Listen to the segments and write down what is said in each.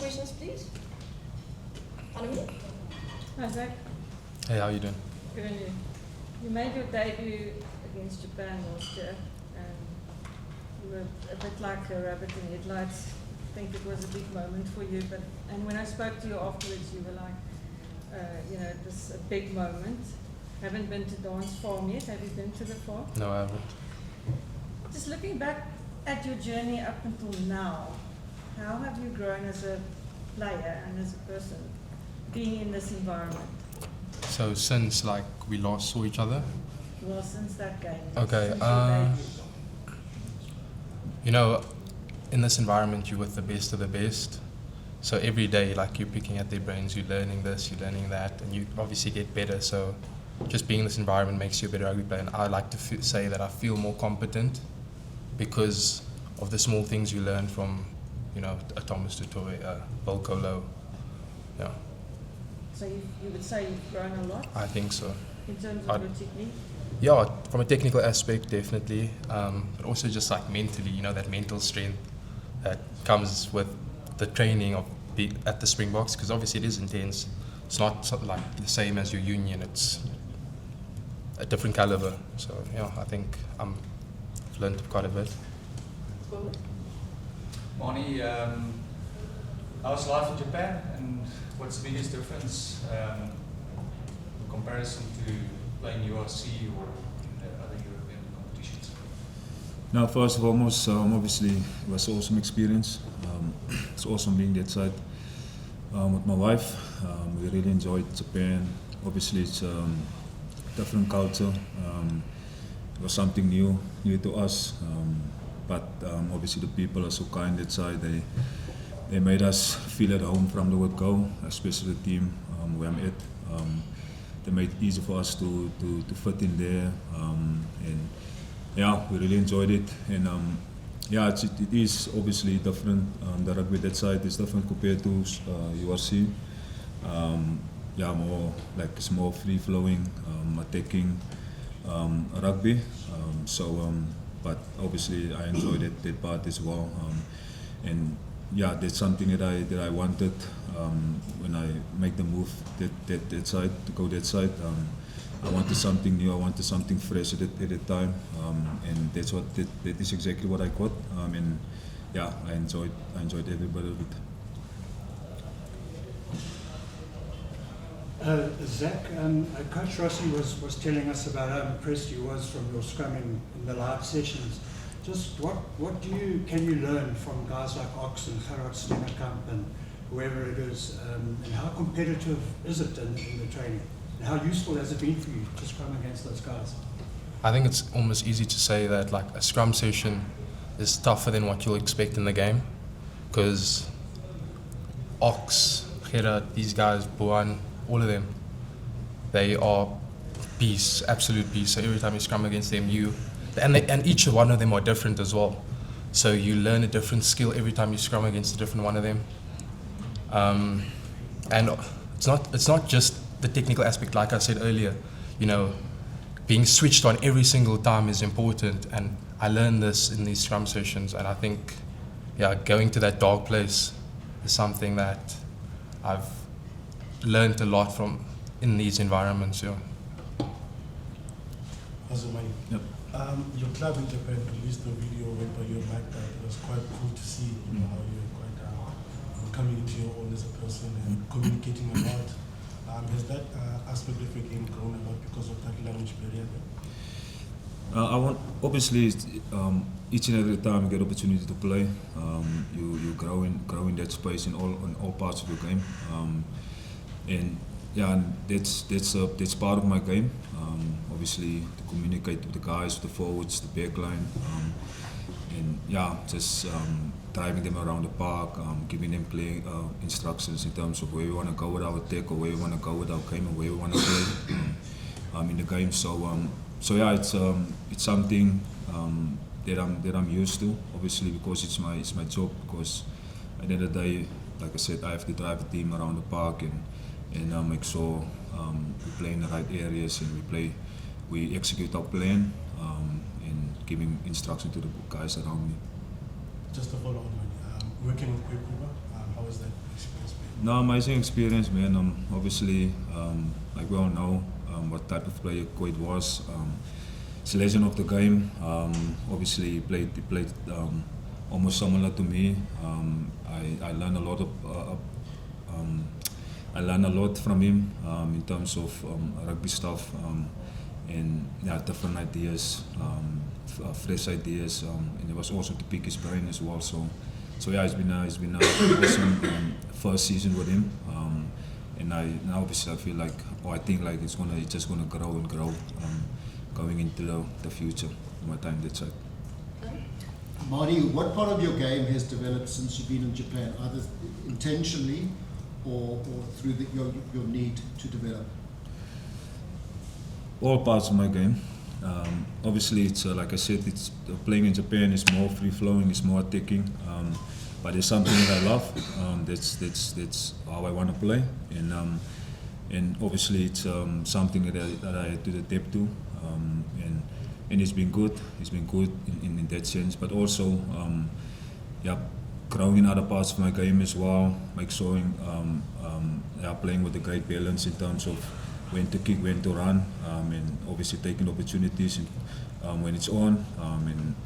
questions, please. Annemie? Hi, Zach. Hey, how you doing? Good on you. You made your debut against Japan last year, and you were a bit like a rabbit in headlights. I think it was a big moment for you, and when I spoke to you afterwards, you were like, it was a big moment. Haven't been to dance farm yet. Have you been to the farm? No, I haven't. Just looking back at your journey up until now, how have you grown as a player and as a person, being in this environment? So since like we last saw each other? Well, since that game. Okay. Since your debut. In this environment, you're with the best of the best. So every day, like you're picking at their brains, you're learning this, you're learning that, and you obviously get better. So just being in this environment makes you a better rugby player. And I like to say that I feel more competent because of the small things you learn from, a Thomas Tutoy, Bill Colo. Yeah. So you would say you've grown a lot? I think so. In terms of your technique? Yeah, from a technical aspect, definitely. But also just like mentally, that mental strength that comes with the training of at the Springboks, because obviously it is intense. It's not like the same as your union. It's a different caliber. So yeah, I think I've learned quite a bit. Manie, how's life in Japan, and what's the biggest difference in comparison to playing URC or in the other European competitions? Now, first and foremost, obviously it was an awesome experience. It's awesome being that side with my wife. We really enjoyed Japan. Obviously, it's a different culture. It was something new to us. But obviously, the people are so kind that side. They made us feel at home from the word go, especially the team where I'm at. They made it easy for us to fit in there, and yeah, we really enjoyed it. And it is obviously different. The rugby that side is different compared to URC. More like it's more free flowing, attacking rugby. But obviously I enjoyed that part as well. And yeah, that's something that I wanted when I make the move that side, to go that side. I wanted something new, I wanted something fresh at that time, and that is exactly what I got. And yeah, I enjoyed every bit of it. Zach, Coach Rossi was telling us about how impressed he was from your scrum in the live sessions. Just what can you learn from guys like Ox and Gerard Stennekamp and whoever it is, and how competitive is it in the training? And how useful has it been for you to scrum against those guys? I think it's almost easy to say that like a scrum session is tougher than what you'll expect in the game, because Ox, Gerard, these guys, Boan, all of them, they are beasts, absolute beasts. So every time you scrum against them, and each one of them are different as well. So you learn a different skill every time you scrum against a different one of them. And it's not just the technical aspect, like I said earlier. Being switched on every single time is important, and I learned this in these scrum sessions. And I think, going to that dark place is something that I've learned a lot from in these environments. Yep. Your club in Japan released a video whereby you're back. It was quite cool to see how you're quite coming into your own as a person and communicating a lot. Has that aspect of your game grown a lot because of that language barrier? I want, obviously, each and every time you get opportunity to play, you grow in that space in all parts of your game, and that's part of my game. Obviously, to communicate with the guys, the forwards, the back line, and just driving them around the park, giving them clear instructions in terms of where we want to go with our attack, or where we want to go with our game, or where we want to play in the game. It's something that I'm used to, obviously, because it's my job. Because at the end of the day, like I said, I have to drive a team around the park and make sure we play in the right areas, and we execute our plan, and giving instruction to the guys around me. Just to follow on, working with Quick Uber, how how was that experience been? No, amazing experience, man. Obviously, like we all know what type of player Coit was. He's a legend of the game. Obviously, he played almost similar to me. I learned a lot I learned a lot from him in terms of rugby stuff and different ideas, fresh ideas, and it was also to pick his brain as well. So yeah, it's been an awesome first season with him, and now obviously I feel like, I think like it's just gonna grow and grow going into the future. My time that side. Manie, what part of your game has developed since you've been in Japan, either intentionally or through your need to develop? All parts of my game. Obviously, it's like I said, it's playing in Japan is more free flowing, it's more attacking. But it's something that I love. That's how I want to play, and obviously it's something that I had to adapt to, and it's been good. It's been good in that sense. But also, growing in other parts of my game as well, playing with a great balance in terms of when to kick, when to run, and obviously taking opportunities when it's on,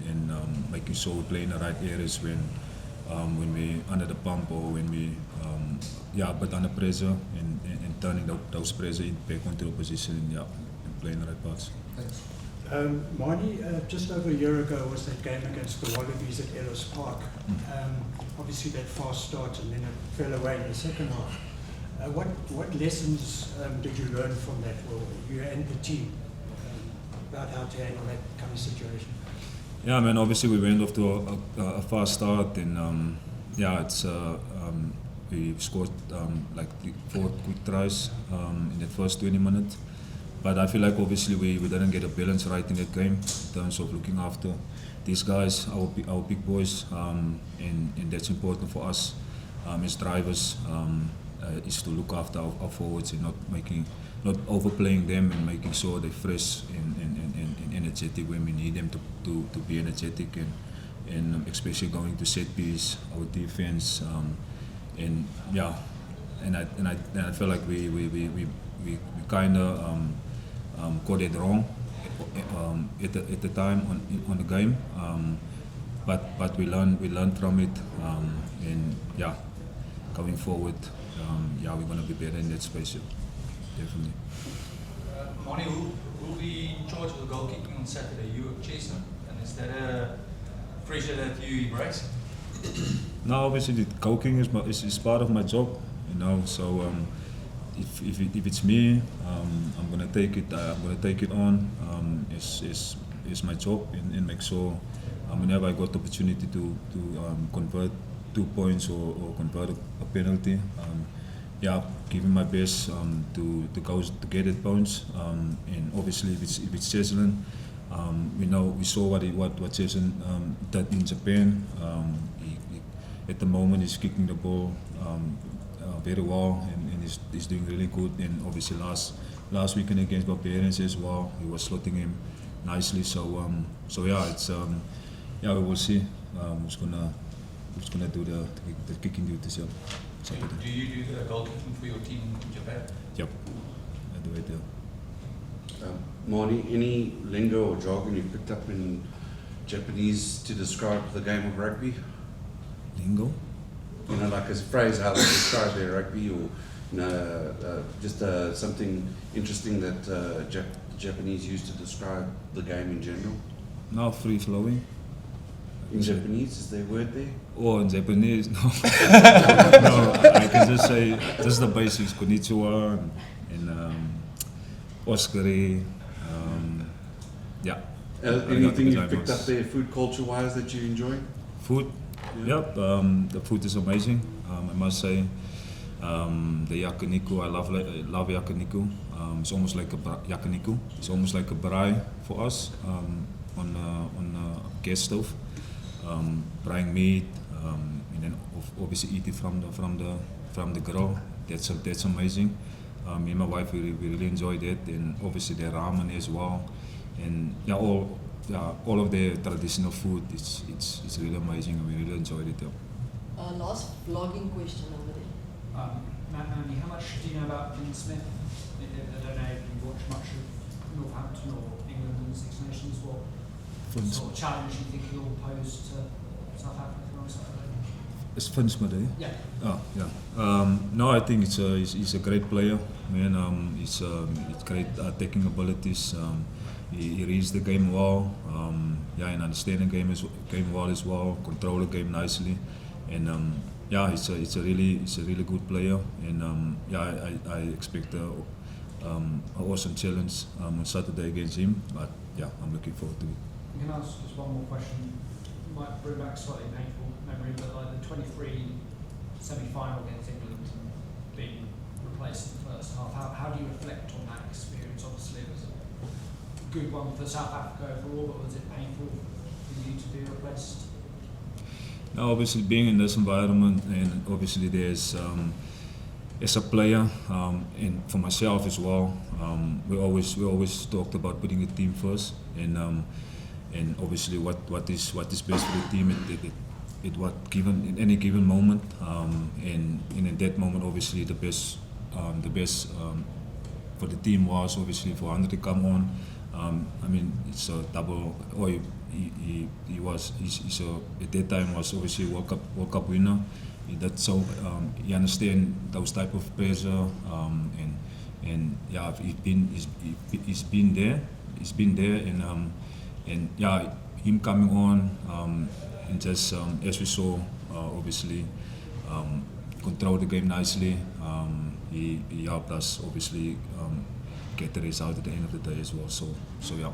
and making sure we play in the right areas when we're under the pump or when we but under pressure, and turning those pressure back onto the position and playing the right parts. Thanks. Manie, just over a year ago was that game against the Wallabies at Ellis Park. Obviously that fast start and then it fell away in the second half. What lessons did you learn from that, well, you and the team, about how to handle that kind of situation? Yeah, man. Obviously, we went off to a fast start, and we scored like 4 quick tries in the first 20 minutes. But I feel like obviously we didn't get a balance right in that game in terms of looking after these guys, our big boys, and that's important for us as drivers. Is to look after our forwards and not overplaying them, and making sure they're fresh and energetic when we need them to be energetic, and especially going to set piece, our defense, and I feel like we kind of got it wrong at the time on the game, but we learned from it, and going forward. We're going to be better in that space, definitely. Manie, who will be in charge of the goal kicking on Saturday? You or Chestnut? And is that a pressure that you embrace? No, obviously the coaching is part of my job, you know. So if it's me, I'm gonna take it. I'm gonna take it on. It's my job, and make sure whenever I got the opportunity to convert 2 points or convert a penalty, giving my best to get it points. And obviously, if it's Cheslin, we saw what Cheslin did in Japan. He, at the moment, he's kicking the ball very well, and he's doing really good. And obviously, last weekend against Barbarians as well, he was slotting him nicely. So it's we will see who's gonna do the kicking duties. Do you do the goal kicking for your team in Japan? Yep, I do it there. Manie, any lingo or jargon you picked up in Japanese to describe the game of rugby? Lingo? You know, like a phrase how they describe their rugby, or just something interesting that Japanese use to describe the game in general? No, free flowing. In Japanese, is there a word there? Oh, in Japanese, no. No, I can just say just the basics, konnichiwa, and oskari, Anything you've picked up there, food culture-wise, that you enjoy? Food? Yeah. Yep, the food is amazing, I must say. The yakiniku, I love yakiniku. It's almost like yakiniku. It's almost like a braai for us on a gas stove. Frying meat, and then obviously eat it from the grill. That's amazing. Me and my wife we really enjoyed it, and obviously the ramen as well, and all of the traditional food. It's really amazing, and we really enjoyed it. Last vlogging question over there. Manie, how much do you know about Dean Smith? I don't know if you watch much of Northampton or England in the Six Nations. What sort of challenge do you think he'll pose to South Africa on Saturday? It's Finn Smith, eh? Yeah. Oh, yeah. No, I think he's a great player. Man, he's great attacking abilities. He reads the game well. And understand the game well as well. Control the game nicely, and he's a really good player. And I expect an awesome challenge on Saturday against him. But yeah, I'm looking forward to it. Can I ask just one more question? Might bring back a slightly painful memory, but like the 23 semi-final against England and being replaced in the first half, how do you reflect on that experience? Obviously it was a good one for South Africa overall, but was it painful for you to be replaced? Now, obviously being in this environment, and obviously there's as a player, and for myself as well, we always talked about putting the team first, and obviously what is best for the team at what given in any given moment, and in that moment obviously the best for the team was obviously for Andre to come on. I mean, it's a double. Or he's at that time was obviously World Cup winner. So he understand those type of pressure, and yeah, he's been there, and yeah, him coming on, and just as we saw, obviously control the game nicely. He helped us obviously get the result at the end of the day as well. So yeah.